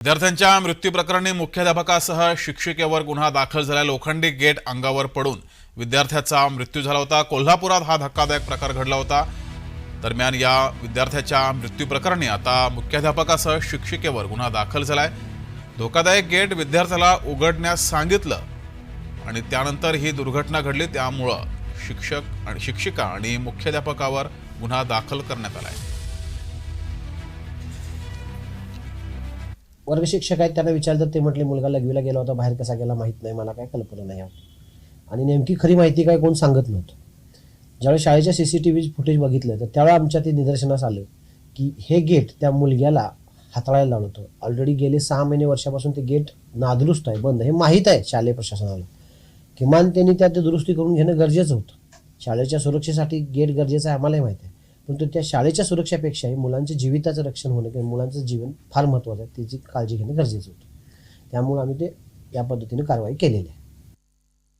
विद्यार्थ्यांच्या मृत्यू प्रकरणी मुख्याध्यापकासह शिक्षिकेवर गुन्हा दाखल झाला। लोखंडी गेट अंगावर पडून विद्यार्थ्याचा मृत्यू झाला होता। कोल्हापुरात हा धक्कादायक प्रकार घडला होता। दरम्यान या विद्यार्थ्याच्या मृत्यू प्रकरणी आता मुख्याध्यापकासह शिक्षिकेवर गुन्हा दाखल झालाय। धोकादायक गेट विद्यार्थ्याला उघडण्यास सांगितलं आणि त्यानंतर ही दुर्घटना घडली। त्यामुळे शिक्षक आणि शिक्षिका आणि मुख्याध्यापकावर गुन्हा दाखल करण्यात आलाय। वर्ग शिक्षक आहेत, त्यांना विचारलं तर ते म्हटले मुलगा लघवीला गेला होता, बाहेर कसा गेला माहीत नाही, मला काय कल्पना नाही आणि नेमकी खरी माहिती काय कोण सांगत नव्हतं। ज्यावेळेस शाळेच्या CCTV फुटेज बघितलं तर त्यावेळेला आमच्या ते निदर्शनास आलं की हे गेट त्या मुलग्याला हाताळायला लावलं होतं। ऑलरेडी गेले 6 महिने वर्षापासून ते गेट नादुरुस्त आहे, बंद, हे माहीत आहे शालेय प्रशासनाला। किमान त्यांनी त्यात दुरुस्ती करून घेणं गरजेचं होतं। शाळेच्या सुरक्षेसाठी गेट गरजेचं आहे, आम्हालाही माहिती आहे, परंतु त्या शाळेच्या सुरक्षेपेक्षाही मुलांच्या जीविताचं रक्षण होणं किंवा मुलांचं जीवन फार महत्त्वाचं आहे, त्याची काळजी घेणं गरजेचं होतं। त्यामुळे आम्ही ते या पद्धतीने कारवाई केलेली आहे।